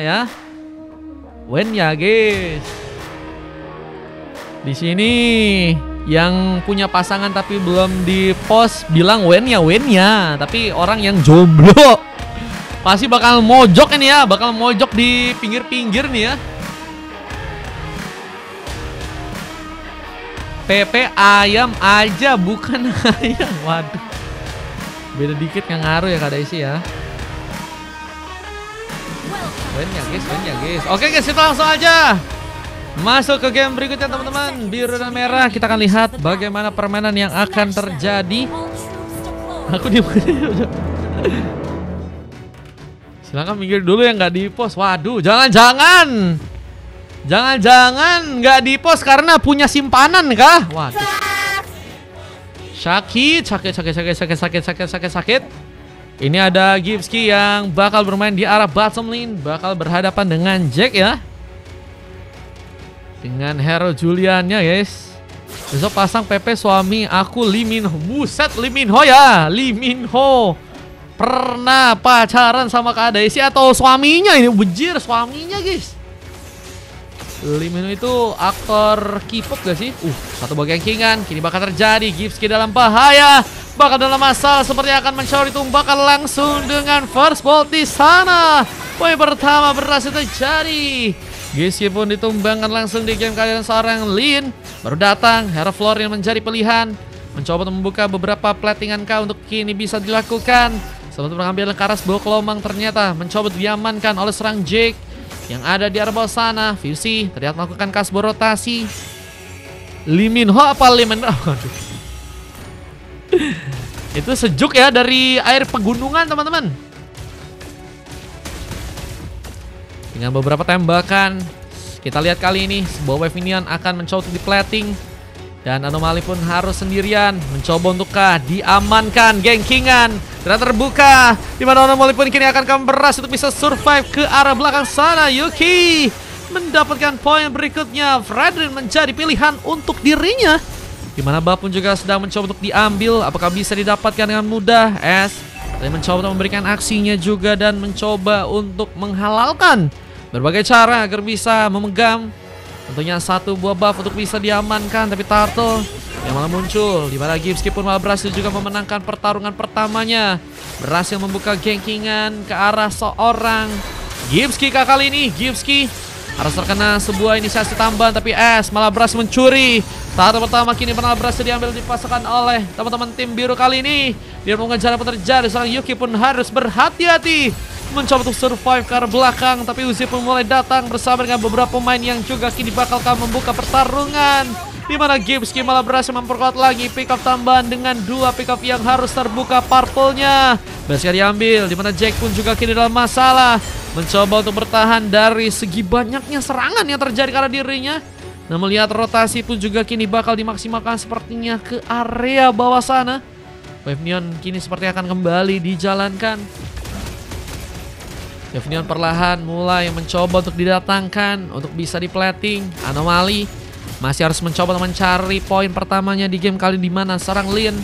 ya. Wenya guys. Di sini yang punya pasangan tapi belum di post bilang Wenya, tapi orang yang jomblo pasti bakal mojok ini ya, bakal mojok di pinggir-pinggir nih ya. PP ayam aja bukan ayam. Waduh. Beda dikit yang ngaruh ya Kak Daisy ya. Wenya guys. Oke guys, kita langsung aja masuk ke game berikutnya teman-teman. Biru dan merah, kita akan lihat bagaimana permainan yang akan terjadi. Aku di Silahkan minggir dulu yang nggak di post. Waduh, jangan-jangan nggak di post karena punya simpanan kah? Waduh. Sakit. Ini ada Gipski yang bakal bermain di arah bottom lane, bakal berhadapan dengan Jack ya. Dengan hero Juliannya guys. Besok pasang PP suami aku Lee Min Ho. Buset, Lee Min Ho ya. Lee Min Ho pernah pacaran sama Kak Daisy atau suaminya ini? Bejir suaminya guys. Lee Min Ho itu aktor K-pop gak sih? Satu bagian kingan. Kini bakal terjadi. Gipski dalam bahaya. Bakal dalam masalah seperti akan mencuri bakal langsung dengan first bolt di sana. Poin pertama berhasil terjadi. Gipski pun ditumbangkan langsung di game kalian. Seorang Lin baru datang. Hero Florian menjadi pilihan. Mencoba untuk membuka beberapa platingan kah untuk kini bisa dilakukan. Sementara pengambilan karas bawah kelomang ternyata mencoba diamankan oleh serang Jake yang ada di arah bawah sana. Fusi terlihat melakukan kasbo rotasi. Lee Min Ho apa Lee Min Ho? Itu sejuk ya dari air pegunungan teman-teman. Dengan beberapa tembakan, kita lihat kali ini sebuah wave minion akan mencoba di plating. Dan anomali pun harus sendirian mencoba untuk diamankan gengkingan. Dan terbuka dimana anomali pun kini akan berhasil untuk bisa survive ke arah belakang sana. Yuki mendapatkan poin berikutnya. Fredrin menjadi pilihan untuk dirinya. Dimana Bap pun juga sedang mencoba untuk diambil. Apakah bisa didapatkan dengan mudah? Tadi mencoba untuk memberikan aksinya juga dan mencoba untuk menghalalkan berbagai cara agar bisa memegang tentunya satu buah buff untuk bisa diamankan. Tapi Turtle yang malah muncul, dimana Gipski pun malah berhasil juga memenangkan pertarungan pertamanya. Berhasil membuka gengkingan ke arah seorang Gipski kali ini. Gipski harus terkena sebuah inisiasi tambahan, tapi malah berhasil mencuri. Tahap pertama kini malah berhasil diambil dipasangkan oleh teman-teman tim biru kali ini. Dia mengejar apa terjadi, seorang Yuki pun harus berhati-hati mencoba untuk survive ke arah belakang. Tapi Uzi pun mulai datang bersama dengan beberapa pemain yang juga kini bakalkan membuka pertarungan. Dimana Gipski malah berhasil memperkuat lagi pick up tambahan dengan dua pick up yang harus terbuka purple-nya. Berhasil diambil, dimana Jack pun juga kini dalam masalah. Mencoba untuk bertahan dari segi banyaknya serangan yang terjadi ke arah dirinya. Nah, melihat rotasi pun juga kini bakal dimaksimalkan sepertinya ke area bawah sana. Wave Neon kini seperti akan kembali dijalankan. Wave Neon perlahan mulai mencoba untuk didatangkan untuk bisa diplating. Anomali masih harus mencoba mencari poin pertamanya di game kali, dimana seorang Lin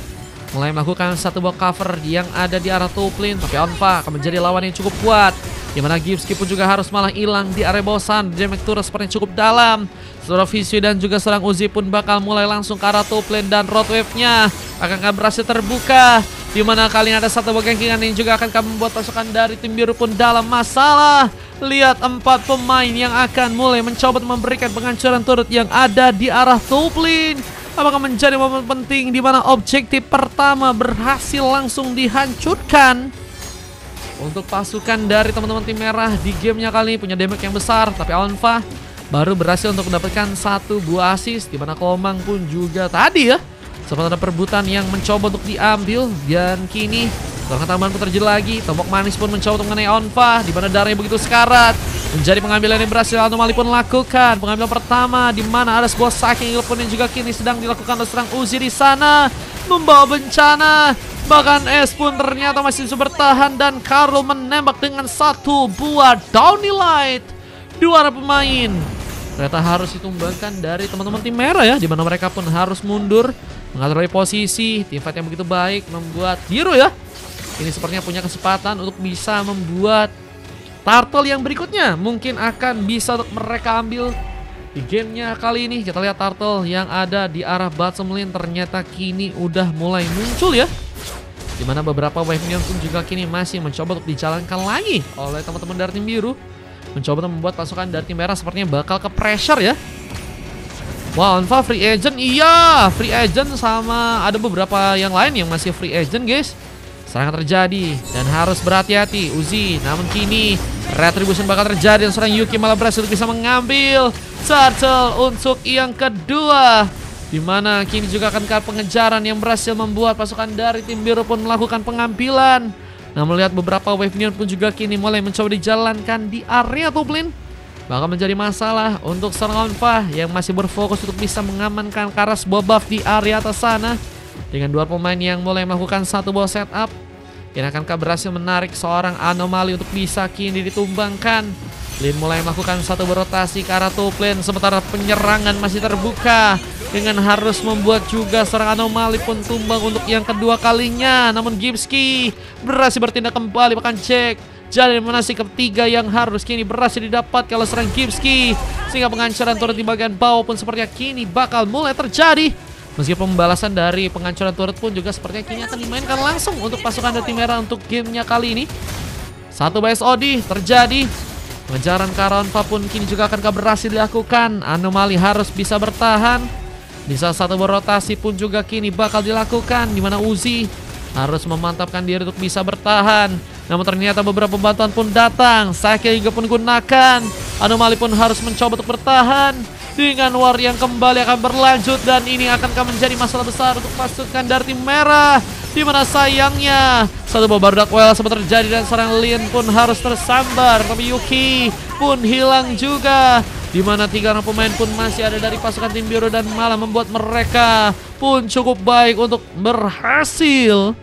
mulai melakukan satu buah cover yang ada di arah top lane. Tapi Onfa akan menjadi lawan yang cukup kuat, dimana Gipski pun juga harus malah hilang di area bosan. Damage turret sepertinya cukup dalam. Seluruh Visu dan juga serang Uzi pun bakal mulai langsung ke arah top lane. Dan road wave-nya akan berhasil terbuka, dimana kali ini ada satu bagian kingan yang juga akan membuat pasukan dari tim biru pun dalam masalah. Lihat 4 pemain yang akan mulai mencoba memberikan penghancuran turret yang ada di arah top lane. Apakah menjadi momen penting dimana objektif pertama berhasil langsung dihancurkan untuk pasukan dari teman-teman tim merah di gamenya kali ini. Punya damage yang besar, tapi Alpha baru berhasil untuk mendapatkan satu buah assist, dimana Kelomang pun juga tadi ya sempat ada perebutan yang mencoba untuk diambil. Dan kini serangan tambahan pun terjadi lagi. Tombok manis pun mencoba untuk mengenai Onfa, dimana darahnya begitu sekarat. Menjadi pengambilan yang berhasil Anomali pun lakukan. Pengambilan pertama dimana ada sebuah saking pun yang juga kini sedang dilakukan oleh serang Uzi di sana, membawa bencana. Bahkan S pun ternyata masih bisa bertahan dan Carlo menembak dengan satu buah Downy Light. Dua pemain ternyata harus ditumbangkan dari teman-teman tim merah ya, dimana mereka pun harus mundur mengatur posisi. Tim fight yang begitu baik membuat biru ya ini sepertinya punya kesempatan untuk bisa membuat turtle yang berikutnya mungkin akan bisa untuk mereka ambil di gamenya kali ini. Kita lihat turtle yang ada di arah bottom lane ternyata kini udah mulai muncul ya. Dimana beberapa wave minion pun juga kini masih mencoba untuk dijalankan lagi oleh teman-teman dari tim biru. Mencoba untuk membuat pasukan dari tim merah sepertinya bakal ke pressure ya. Wah, Onfa free agent, iya free agent, sama ada beberapa yang lain yang masih free agent guys. Serangan terjadi dan harus berhati-hati Uzi, namun kini retribution bakal terjadi dan seorang Yuki malah berhasil bisa mengambil turtle untuk yang kedua. Dimana kini juga akan ke pengejaran yang berhasil membuat pasukan dari tim biru pun melakukan pengambilan. Nah, melihat beberapa wave minion pun juga kini mulai mencoba dijalankan di area top lane, bakal menjadi masalah untuk seorang Onfa yang masih berfokus untuk bisa mengamankan Karas sebuah buff di area atas sana. Dengan dua pemain yang mulai melakukan satu buah setup, kini akankah berhasil menarik seorang anomali untuk bisa kini ditumbangkan. Lin mulai melakukan satu berotasi ke arah top lane, sementara penyerangan masih terbuka dengan harus membuat juga seorang anomali pun tumbang untuk yang kedua kalinya. Namun Gipski berhasil bertindak kembali, bahkan cek jadi eliminasi ketiga yang harus kini berhasil didapat kalau serang Gipski, sehingga penghancuran turret di bagian bawah pun sepertinya kini bakal mulai terjadi. Meskipun pembalasan dari penghancuran turret pun juga sepertinya kini akan dimainkan langsung untuk pasukan dari tim merah untuk gamenya kali ini. Satu BSOD terjadi. Pengejaran ke arah Onfa pun kini juga akan berhasil dilakukan. Anomali harus bisa bertahan. Bisa satu berotasi pun juga kini bakal dilakukan, dimana Uzi harus memantapkan diri untuk bisa bertahan. Namun ternyata beberapa bantuan pun datang. Sake juga pun gunakan. Anomali pun harus mencoba untuk bertahan. Dengan war yang kembali akan berlanjut, dan ini akankah menjadi masalah besar untuk pasukan dari tim merah. Dimana sayangnya satu buah Dark Well sempat terjadi dan seorang Lin pun harus tersambar. Tapi Yuki pun hilang juga. Dimana tiga orang pemain pun masih ada dari pasukan tim biru dan malah membuat mereka pun cukup baik untuk berhasil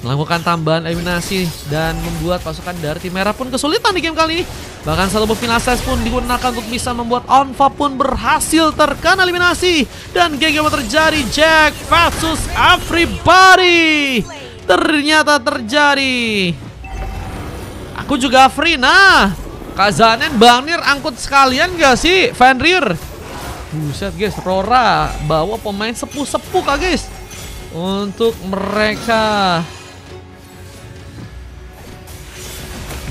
melakukan tambahan eliminasi dan membuat pasukan dari tim merah pun kesulitan di game kali ini. Bahkan satu buff Finasses pun digunakan untuk bisa membuat Onfa pun berhasil terkena eliminasi. Dan game terjadi, Jack versus everybody ternyata terjadi. Aku juga free. Nah, Kazanen, Bangir angkut sekalian gak sih? Fenrir, buset guys, Rora bawa pemain sepuh-sepuh kak guys untuk mereka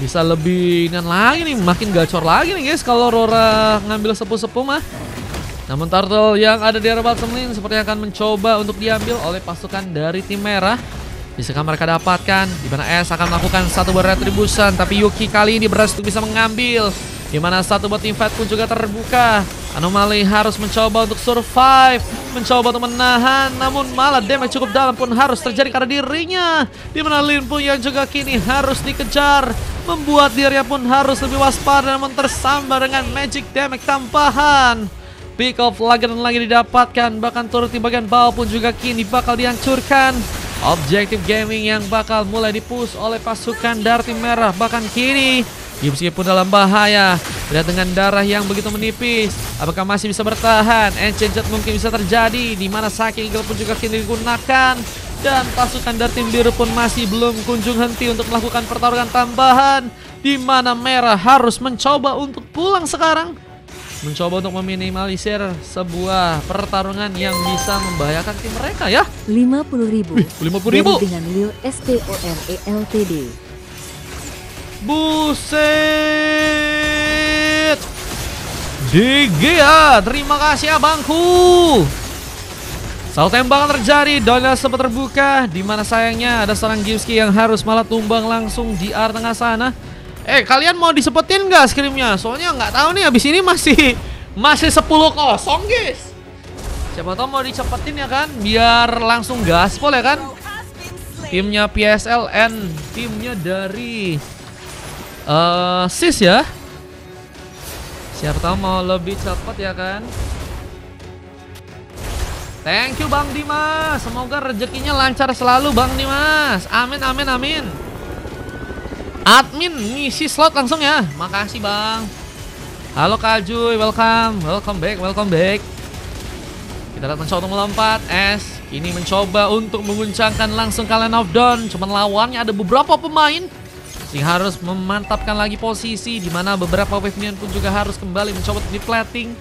bisa lebih inan lagi nih, makin gacor lagi nih guys kalau Rora ngambil sepuh-sepuh mah. Namun turtle yang ada di area bottom lane sepertinya akan mencoba untuk diambil oleh pasukan dari tim merah. Bisakah mereka dapatkan? Dimana S akan melakukan satu buah retribution, tapi Yuki kali ini berhasil bisa mengambil. Dimana satu buat team fight pun juga terbuka. Anomali harus mencoba untuk survive, mencoba untuk menahan, namun malah damage cukup dalam pun harus terjadi karena dirinya. Dimana Lin pun yang juga kini harus dikejar, membuat dirinya pun harus lebih waspada, namun tersambar dengan magic damage tambahan. Pick off lagi dan lagi didapatkan, bahkan turut di bagian bawah pun juga kini bakal dihancurkan. Objektif gaming yang bakal mulai dipush oleh pasukan dari tim merah, bahkan kini Gipski pun dalam bahaya. Lihat dengan darah yang begitu menipis, apakah masih bisa bertahan? Enchanted mungkin bisa terjadi, di mana Saki Eagle pun juga kini digunakan. Dan pasukan dari tim biru pun masih belum kunjung henti untuk melakukan pertarungan tambahan, di mana merah harus mencoba untuk pulang sekarang, mencoba untuk meminimalisir sebuah pertarungan yang bisa membahayakan tim mereka ya. 50.000 50.000 dengan Lil STORE LTD. Buset, DG ya, terima kasih abangku. Satu tembakan terjadi, Donald sempat terbuka, dimana sayangnya ada seorang Gipski yang harus malah tumbang langsung di area tengah sana. Kalian mau disepetin nggak scrimnya? Soalnya nggak tahu nih, abis ini masih 10-0 guys. Siapa tahu mau dicepetin ya kan, biar langsung gaspol ya kan. Timnya PSLN, timnya dari SIS ya. Siapa tahu mau lebih cepat ya kan. Thank you Bang Dimas, semoga rezekinya lancar selalu Bang Dimas. Amin amin amin. Admin ngisi slot langsung ya. Makasih Bang. Halo Kak Juy, welcome back. Kita lihat mencoba untuk melompat. S ini mencoba untuk menguncangkan langsung kalian of Dawn. Cuman lawannya ada beberapa pemain. sehingga harus memantapkan lagi posisi, di mana beberapa wave minion pun juga harus kembali mencoba untuk di-plating.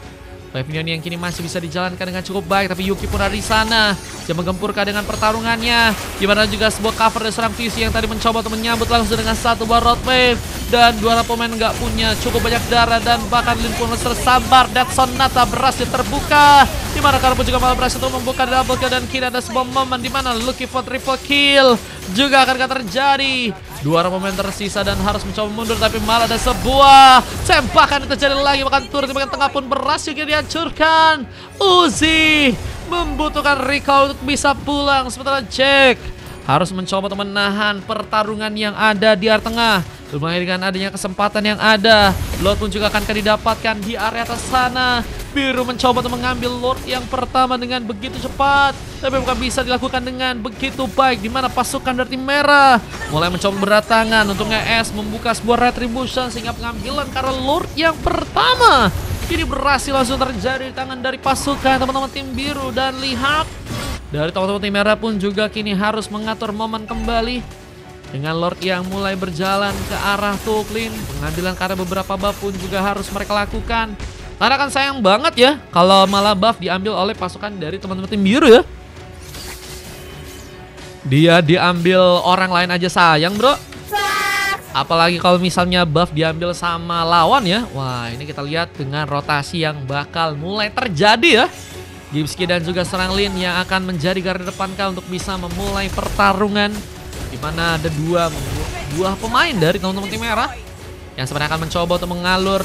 Wave minion yang kini masih bisa dijalankan dengan cukup baik, tapi Yuki pun ada di sana. Dia menggempurkan dengan pertarungannya, di mana juga sebuah cover dari seorang Fusi yang tadi mencoba untuk menyambut langsung dengan satu buah road wave. Dan dua pemain nggak punya cukup banyak darah, dan bahkan Lin pun tersambar. Dead Sonata berhasil terbuka, di mana Karl pun juga malah berhasil untuk membuka double kill. Dan kini ada sebuah momen di mana looking for triple kill juga akan terjadi. Dua pemain tersisa dan harus mencoba mundur, tapi malah ada sebuah tembakan yang terjadi lagi. Bahkan turun di bagian tengah pun berhasil dihancurkan. Uzi membutuhkan recall untuk bisa pulang, sementara Jack harus mencoba untuk menahan pertarungan yang ada di area tengah. Lumayan dengan adanya kesempatan yang ada, Lord pun juga akan didapatkan di area atas sana. Biru mencoba untuk mengambil Lord yang pertama dengan begitu cepat, tapi bukan bisa dilakukan dengan begitu baik, di mana pasukan dari tim merah mulai mencoba berdatangan untuk nge-S membuka sebuah retribution, sehingga pengambilan karena Lord yang pertama ini berhasil langsung terjadi di tangan dari pasukan teman-teman tim biru. Dan lihat dari teman-teman tim merah pun juga kini harus mengatur momen kembali dengan Lord yang mulai berjalan ke arah Tuklin. Pengambilan karena beberapa buff pun juga harus mereka lakukan, karena kan sayang banget ya kalau malah buff diambil oleh pasukan dari teman-teman tim biru ya. Dia diambil orang lain aja sayang bro, apalagi kalau misalnya buff diambil sama lawan ya. Wah, ini kita lihat dengan rotasi yang bakal mulai terjadi ya. Gipski dan juga serang Lin yang akan menjadi garda depan kah untuk bisa memulai pertarungan, di mana ada dua pemain dari teman-teman tim merah yang sebenarnya akan mencoba untuk mengalur,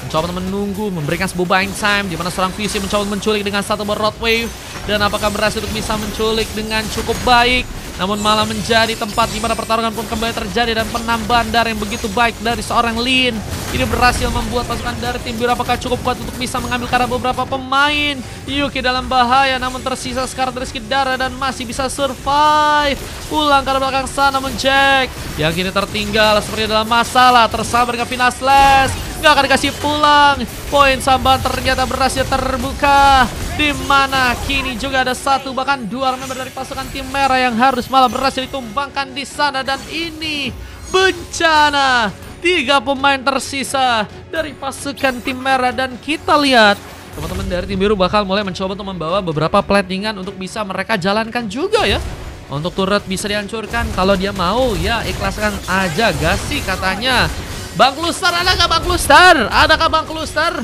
mencoba untuk menunggu, memberikan sebuah buying time, di mana seorang Fusi mencoba menculik dengan satu road wave. Dan apakah berhasil untuk bisa menculik dengan cukup baik, namun malah menjadi tempat di mana pertarungan pun kembali terjadi. Dan penambahan darah yang begitu baik dari seorang Lin ini berhasil membuat pasukan dari tim biru apakah cukup kuat untuk bisa mengambil karena beberapa pemain. Yuki dalam bahaya, namun tersisa sekarang dari sedikit darah dan masih bisa survive. Pulang ke belakang sana, namun Jack yang kini tertinggal seperti dalam masalah, tersabar dengan final slash, nggak akan dikasih pulang. Poin sambahan ternyata berhasil terbuka, di mana kini juga ada satu bahkan dua member dari pasukan tim merah yang harus malah berhasil ditumbangkan di sana. Dan ini bencana, 3 pemain tersisa dari pasukan tim merah. Dan kita lihat teman-teman dari tim biru bakal mulai mencoba untuk membawa beberapa platingan untuk bisa mereka jalankan juga ya. Untuk turret bisa dihancurkan, kalau dia mau ya ikhlaskan aja gas sih katanya. Bang Kluster, ada gak Bang Kluster? Adakah Bang Kluster?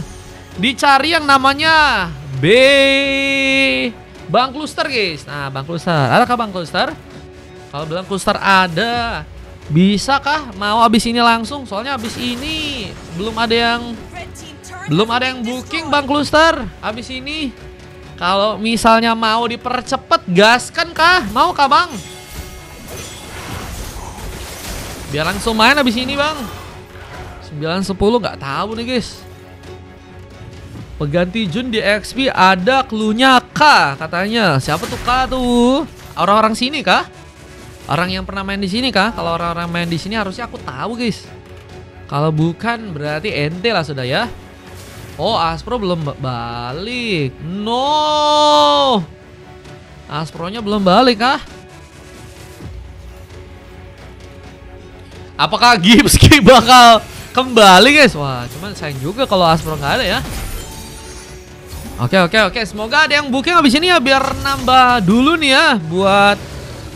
Dicari yang namanya Bang Kluster guys. Nah Bang Kluster, adakah Bang Kluster? Kalau bilang Kluster ada, bisakah mau abis ini langsung? Soalnya abis ini belum ada yang booking Bang Kluster. Abis ini kalau misalnya mau dipercepat, gaskan kah? Mau kah Bang? Biar langsung main abis ini Bang. 9-10 nggak tahu nih guys. Pengganti Jun di XP ada cluenya K katanya. Siapa tuh K tuh? Orang-orang sini kah? Orang yang pernah main di sini kah? Kalau orang-orang main di sini harusnya aku tahu guys. Kalau bukan berarti ente lah sudah ya. Oh, Aspro belum balik. No, Aspronya belum balik kah? Apakah Gipski bakal kembali guys? Wah, cuman sayang juga kalau Aspro nggak ada ya. Oke. Semoga ada yang booking abis ini ya, biar nambah dulu nih ya buat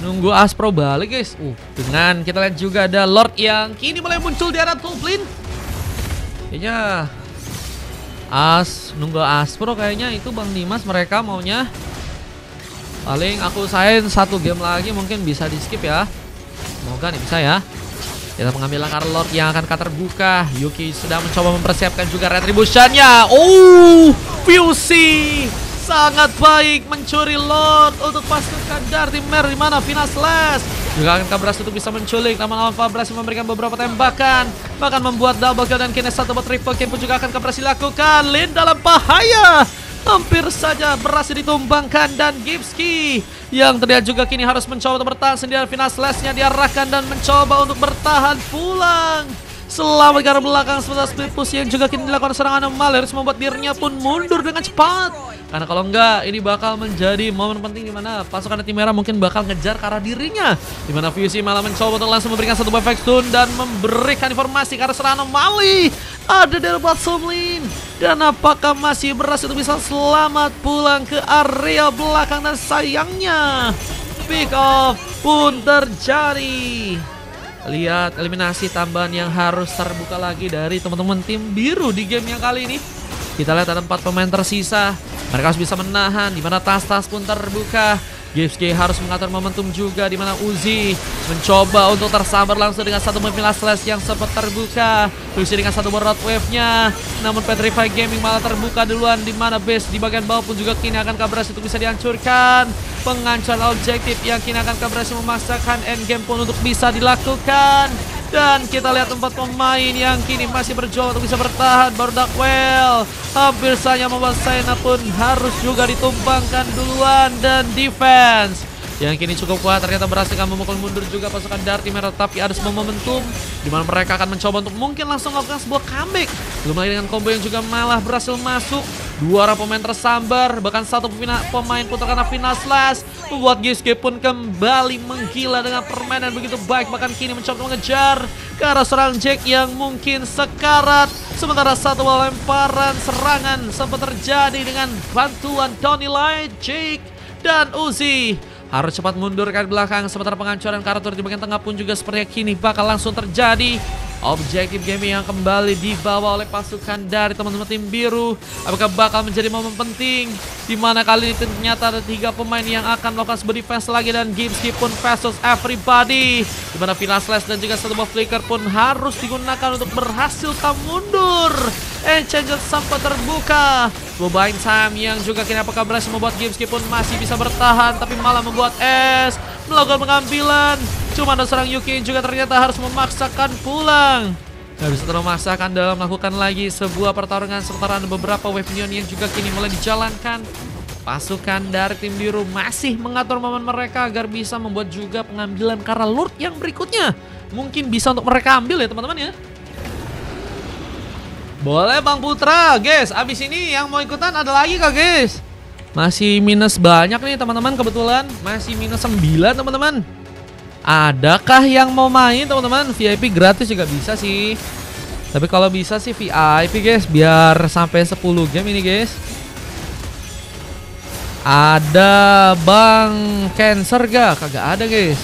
nunggu Aspro balik guys. Dengan kita lihat juga ada Lord yang kini mulai muncul di arah Tuklin. Kayaknya nunggu Aspro kayaknya itu Bang Dimas mereka maunya. Paling aku usahain 1 game lagi mungkin bisa di skip ya. Semoga nih bisa ya. Kita mengambil langkah Lord yang akan terbuka. Yuki sedang mencoba mempersiapkan juga retributionnya. Fusi sangat baik mencuri Lord untuk pasukan dari tim merah, di mana final slash juga akan berhasil untuk bisa menculik, namun Alpha berhasil memberikan beberapa tembakan, bahkan membuat double kill. Dan kini satu triple kill pun juga akan berhasil dilakukan. Lin dalam bahaya, hampir saja berhasil ditumbangkan. Dan Gipski yang terlihat juga kini harus mencoba untuk bertahan sendiri. Final slashnya diarahkan dan mencoba untuk bertahan pulang. Selamat ke arah belakang, sementara split push yang juga kini dilakukan serangan Anomaly harus membuat dirinya pun mundur dengan cepat. Karena kalau enggak, ini bakal menjadi momen penting di mana pasukan tim merah mungkin bakal ngejar ke arah dirinya. Di mana Fusey malah mencoba untuk langsung memberikan satu efek stun dan memberikan informasi ke arah serangan anomali. Ada dari bottom lane. Dan apakah masih berhasil untuk bisa selamat pulang ke area belakang, dan sayangnya pick off pun terjadi. Lihat eliminasi tambahan yang harus terbuka lagi dari teman-teman tim biru di game yang kali ini. Kita lihat ada 4 pemain tersisa. Mereka harus bisa menahan, di mana tas-tas pun terbuka. GSG harus mengatur momentum juga, di mana Uzi mencoba untuk tersabar langsung dengan satu move Last Slash yang sempat terbuka. Uzi dengan satu road wave-nya. Namun Petrify Gaming malah terbuka duluan, di mana base di bagian bawah pun juga kini akan berhasil untuk bisa dihancurkan. Pengancuran objektif yang kini akan berhasil memaksakan endgame pun untuk bisa dilakukan. Dan kita lihat 4 pemain yang kini masih berjuang untuk bisa bertahan. Baru Duckwell hampir saja membuat Saina pun harus juga ditumbangkan duluan. Dan defense yang kini cukup kuat ternyata berhasil memukul mundur juga pasukan Darty Merah. Tapi ada sebuah momentum di mana mereka akan mencoba untuk mungkin langsung melakukan sebuah comeback. Belum lagi dengan combo yang juga malah berhasil masuk. 2 orang pemain tersambar, bahkan 1 pemain pun terkena final slash, membuat GSG pun kembali menggila dengan permainan begitu baik. Bahkan kini mencoba mengejar ke arah seorang Jack yang mungkin sekarat. Sementara satu lemparan serangan sempat terjadi dengan bantuan Tony Light, Jake dan Uzi harus cepat mundur ke belakang. Sementara penghancuran karakter di bagian tengah pun juga sepertinya kini bakal langsung terjadi. Objektif gaming yang kembali dibawa oleh pasukan dari teman-teman tim biru. Apakah bakal menjadi momen penting di mana kali ini ternyata ada 3 pemain yang akan melakukan sebuah defense lagi, dan Gimski pun versus everybody. Di mana Final Slash dan juga satu buah flicker pun harus digunakan untuk berhasil mundur. Exchange sempat terbuka. Buying time yang juga kini apakah berhasil membuat Gimski pun masih bisa bertahan, tapi malah membuat S melakukan pengambilan. Cuma ada seorang Yuki yang juga ternyata harus memaksakan pulang. Gak bisa terlalu memaksakan dalam melakukan lagi sebuah pertarungan. Sementara ada beberapa wave minion yang juga kini mulai dijalankan. Pasukan dari tim biru masih mengatur momen mereka agar bisa membuat juga pengambilan karena Lord yang berikutnya mungkin bisa untuk mereka ambil ya teman-teman ya. Boleh Bang Putra, guys. Abis ini yang mau ikutan ada lagi kah guys? Masih minus banyak nih teman-teman, kebetulan masih minus 9 teman-teman. Adakah yang mau main teman-teman? VIP gratis juga bisa sih. Tapi kalau bisa sih VIP guys, biar sampai 10 game ini guys. Ada Bang Cancer gak? Kagak ada guys.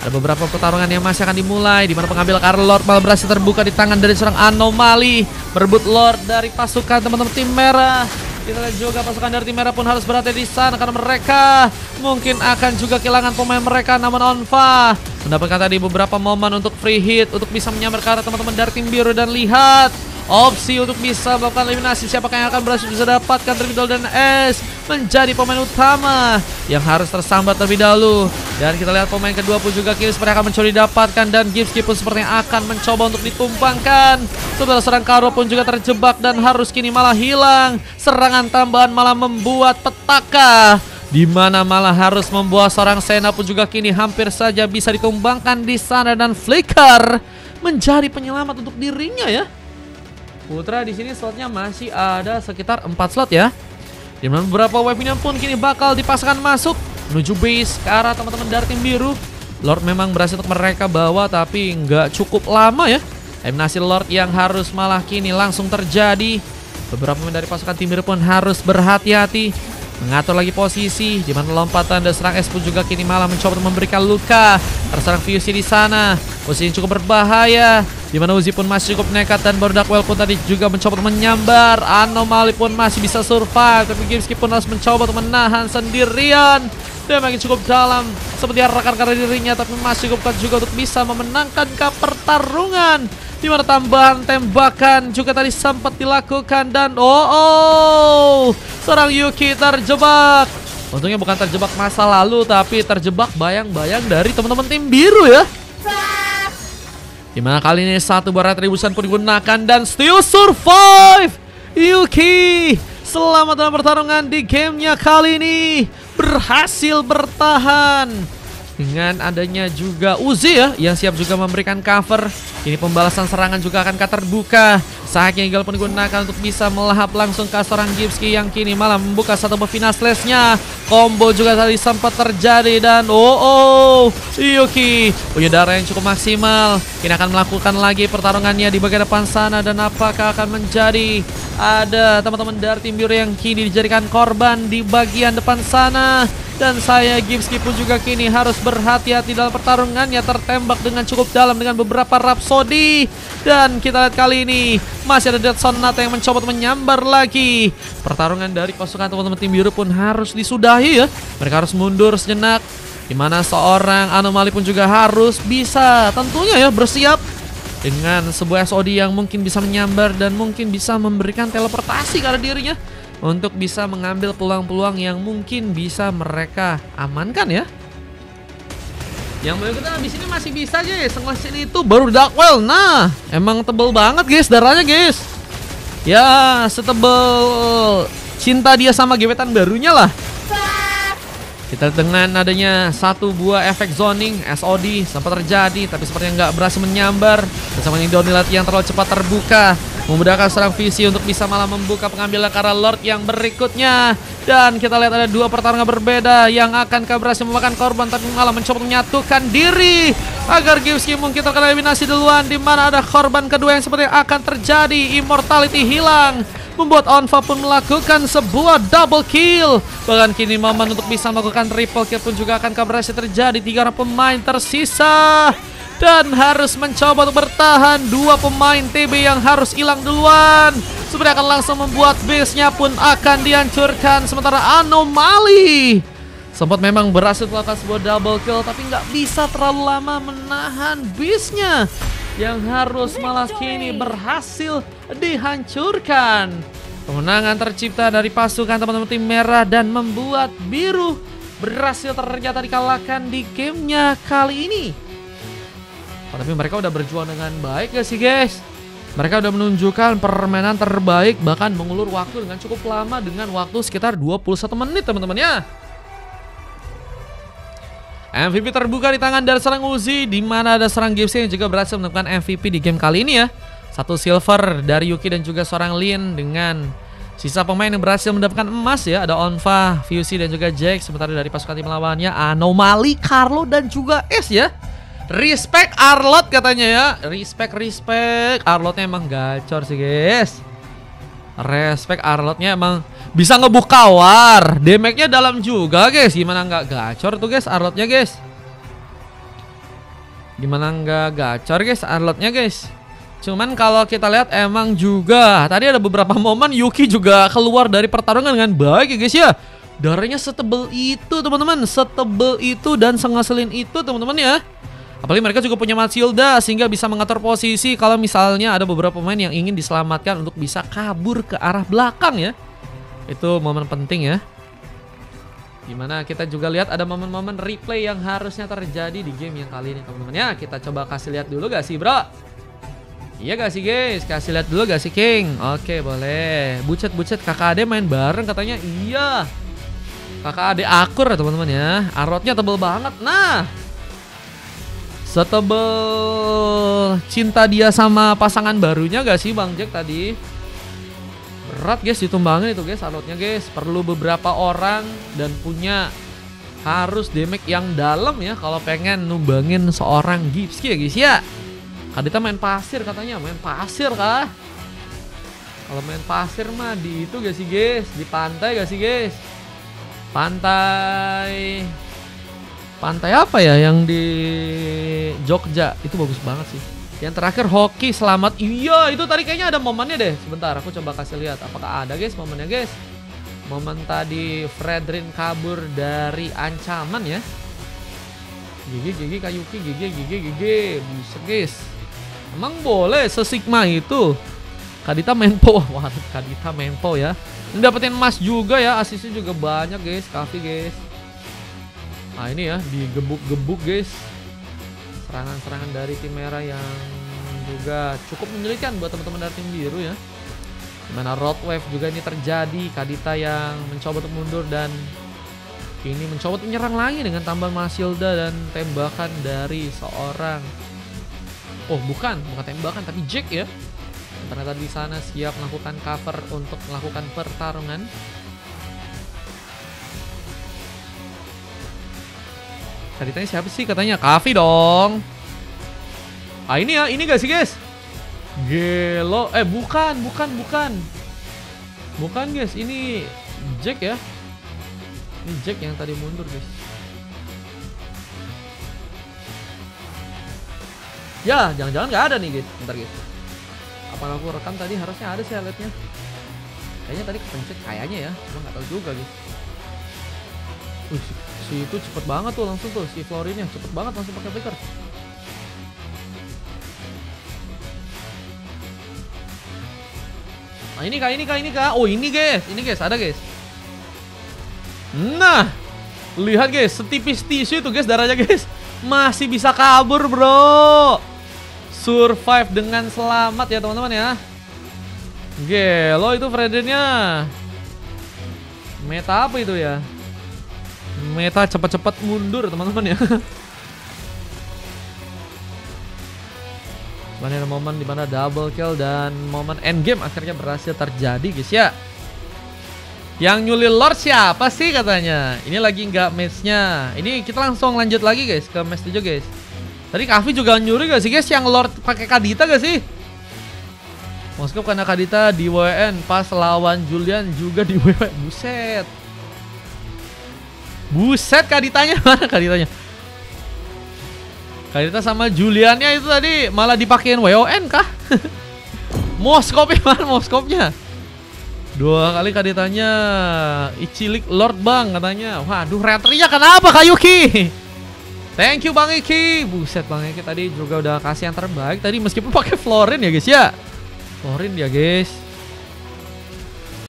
Ada beberapa pertarungan yang masih akan dimulai, di mana pengambil Karl Lord malah berhasil terbuka di tangan dari seorang anomali, merebut Lord dari pasukan teman-teman tim merah. Kita lihat juga pasukan dari tim merah pun harus berhati di sana karena mereka mungkin akan juga kehilangan pemain mereka. Namun Onfa mendapatkan tadi beberapa momen untuk free hit untuk bisa menyambar ke arah teman-teman dari tim biru. Dan lihat opsi untuk bisa melakukan eliminasi, siapakah yang akan berhasil bisa dapatkan terlebih dahulu, dan S menjadi pemain utama yang harus tersambar terlebih dahulu. Dan kita lihat pemain kedua pun juga kini seperti akan mencoba didapatkan, dan Gipski pun sepertinya akan mencoba untuk ditumpangkan. Setelah serang Karo pun juga terjebak dan harus kini malah hilang. Serangan tambahan malah membuat petaka, di mana malah harus membuat seorang Sena pun juga kini hampir saja bisa ditumbangkan di sana, dan Flicker menjadi penyelamat untuk dirinya ya. Putra di sini slotnya masih ada sekitar 4 slot ya. Di mana beberapa wave minion pun kini bakal dipasangkan masuk menuju base ke arah teman-teman dari tim biru. Lord memang berhasil untuk mereka bawa, tapi nggak cukup lama ya. Eliminasi Lord yang harus malah kini langsung terjadi. Beberapa pemain dari pasukan tim biru pun harus berhati-hati mengatur lagi posisi, di mana lompatan dan serang S pun juga kini malah mencoba memberikan luka terserang Fusey di sana. Posisi yang cukup berbahaya, di mana Uzi pun masih cukup nekat, dan baru Duckwell pun tadi juga mencoba untuk menyambar. Anomali pun masih bisa survive, tapi Gimski pun harus mencoba untuk menahan sendirian. Dia makin cukup dalam seperti rekan-rekan dirinya, tapi masih cukup kuat juga untuk bisa memenangkan pertarungan. Di mana tambahan tembakan juga tadi sempat dilakukan, dan seorang Yuki terjebak. Untungnya bukan terjebak masa lalu, tapi terjebak bayang-bayang dari teman-teman tim biru ya. Dimana kali ini satu bar retribution pun digunakan dan still survive. Yuki selamat dalam pertarungan di gamenya kali ini, berhasil bertahan. Dengan adanya juga Uzi ya, yang siap juga memberikan cover. Ini pembalasan serangan juga akan terbuka. Sahaknya Eagle pun digunakan untuk bisa melahap langsung ke seorang Gipski yang kini malah membuka satu buah final slash-nya. Combo juga tadi sempat terjadi dan Yuki punya darah yang cukup maksimal. Kini akan melakukan lagi pertarungannya di bagian depan sana, dan apakah akan menjadi ada teman-teman dari tim biru yang kini dijadikan korban di bagian depan sana. Dan saya Gipski pun juga kini harus berhati-hati dalam pertarungannya, tertembak dengan cukup dalam dengan beberapa Rhapsody. Dan kita lihat kali ini masih ada Dead Sonata yang mencoba untuk menyambar lagi. Pertarungan dari pasukan teman-teman tim biru pun harus disudahi ya. Mereka harus mundur sejenak, dimana seorang Anomali pun juga harus bisa tentunya ya bersiap dengan sebuah SOD yang mungkin bisa menyambar dan mungkin bisa memberikan teleportasi ke arah dirinya untuk bisa mengambil peluang-peluang yang mungkin bisa mereka amankan ya. Yang boleh kita habis ini masih bisa guys, ngelesin itu baru Darkwell. Nah, emang tebel banget guys darahnya guys. Ya, setebel cinta dia sama gebetan barunya lah. Kita dengan adanya satu buah efek zoning SOD sempat terjadi, tapi sepertinya nggak berhasil menyambar. Bersama Nidonilat yang terlalu cepat terbuka, memudahkan serang visi untuk bisa malah membuka pengambilan ke arah Lord yang berikutnya. Dan kita lihat ada dua pertarungan berbeda yang akankah berhasil memakan korban, tapi malah mencoba menyatukan diri agar Gipski mungkin terkena eliminasi duluan, di mana ada korban kedua yang sepertinya akan terjadi. Immortality hilang, membuat Onfa pun melakukan sebuah double kill. Bahkan kini momen untuk bisa melakukan triple kill pun juga akan berhasil terjadi. 3 orang pemain tersisa dan harus mencoba untuk bertahan. 2 pemain TB yang harus hilang duluan sebenarnya akan langsung membuat base-nya pun akan dihancurkan. Sementara Anomali sempat memang berhasil melakukan sebuah double kill, tapi nggak bisa terlalu lama menahan base-nya yang harus malah kini berhasil dihancurkan. Kemenangan tercipta dari pasukan teman-teman tim merah dan membuat biru berhasil ternyata dikalahkan di gamenya kali ini. Tapi mereka udah berjuang dengan baik gak sih guys? Mereka udah menunjukkan permainan terbaik, bahkan mengulur waktu dengan cukup lama dengan waktu sekitar 21 menit teman-teman ya. MVP terbuka di tangan dari serang Uzi, di mana ada serang Gipski yang juga berhasil menemukan MVP di game kali ini ya. 1 silver dari Yuki dan juga seorang Lin, dengan sisa pemain yang berhasil mendapatkan emas ya. Ada Onfa, Fusey dan juga Jack. Sementara dari pasukan tim lawannya Anomali, Carlo dan juga S ya. Respect Arlot katanya ya. Respect Arlotnya emang gacor sih guys. Respect Arlotnya emang bisa ngebuka war. Damage-nya dalam juga guys. Gimana nggak gacor tuh guys Arlotnya guys. Gimana nggak gacor guys Arlotnya guys. Cuman kalau kita lihat emang juga tadi ada beberapa momen Yuki juga keluar dari pertarungan dengan baik ya guys ya. Darahnya setebel itu teman-teman. Setebel itu dan sengaselin itu teman-teman ya. Apalagi mereka juga punya Matilda sehingga bisa mengatur posisi kalau misalnya ada beberapa pemain yang ingin diselamatkan untuk bisa kabur ke arah belakang ya. Itu momen penting ya. Dimana kita juga lihat ada momen-momen replay yang harusnya terjadi di game yang kali ini teman-teman ya. Kita coba kasih lihat dulu gak sih bro? Iya gak sih guys? Kasih lihat dulu gak sih King? Oke boleh. Bucet kakak ade main bareng katanya. Iya, kakak ade akur ya teman-teman ya. Arrotnya tebel banget. Nah, setebel cinta dia sama pasangan barunya gak sih Bang Jack tadi? Berat guys ditumbangin itu guys Arlotnya guys. Perlu beberapa orang dan punya harus damage yang dalam ya kalau pengen numbangin seorang Gipski ya guys ya. Kadita main pasir katanya. Main pasir kah? Kalau main pasir mah di itu gak sih guys? Di pantai gak sih guys? Pantai apa ya yang di Jogja? Itu bagus banget sih. Yang terakhir hoki selamat. Iya itu tadi kayaknya ada momennya deh. Sebentar aku coba kasih lihat apakah ada guys momennya guys. Momen tadi Fredrin kabur dari ancaman ya. Gigi Kayuki gigi bisa guys. Emang boleh sesigma itu. Kadita Menpo. Wah Kadita Menpo ya. Dapetin emas juga ya. Asisnya juga banyak guys. Kavi guys. Nah ini ya digebuk-gebuk guys. Serangan-serangan dari tim merah yang juga cukup menyulitkan buat teman-teman dari tim biru ya. Dimana road wave juga ini terjadi. Kadita yang mencoba untuk mundur dan ini mencoba untuk menyerang lagi dengan tambahan Matilda dan tembakan dari seorang bukan tembakan tapi Jack ya. ternyata di sana siap melakukan cover untuk melakukan pertarungan. Tadi tanya siapa sih? Katanya Kavi dong. Ah ini ya, ini gak sih guys? Gelo, bukan guys, ini Jack ya. Ini Jack yang tadi mundur guys. Ya, jangan-jangan gak ada nih guys. Bentar guys. Apa aku rekam tadi? Harusnya ada sih alatnya. Kayaknya tadi kepencet kayaknya ya. Cuma gak tahu juga guys. Si itu cepet banget tuh langsung tuh. Si Florinnya cepet banget langsung pakai flicker. Nah ini kak. Oh ini guys, ada guys. Nah, lihat guys, setipis tisu itu guys darahnya guys. Masih bisa kabur bro. Survive dengan selamat ya teman-teman ya. Gelo itu Fredennya. Meta apa itu ya? Meta cepat-cepat mundur teman-teman ya. Mana ada momen dimana double kill dan momen endgame akhirnya berhasil terjadi guys ya. Yang nyuli Lord siapa sih katanya? Ini lagi nggak matchnya. Ini kita langsung lanjut lagi guys ke match 7 guys. Tadi Kavi juga nyuri gak sih guys yang Lord pakai Kadita gak sih? Moskop karena Kadita di WN pas lawan Julian juga di WN. Buset Kaditanya mana Kaditanya? Kadita sama Juliannya itu tadi malah dipakein WON kah? Moskopnya mana Moskopnya? 2 kali Kaditanya Ichilik Lord bang katanya. Waduh retri-nya kenapa Kayuki? Thank you Bang Iki. Buset Bang Iki tadi juga udah kasih yang terbaik tadi meskipun pakai Florin ya guys ya. Florin dia guys.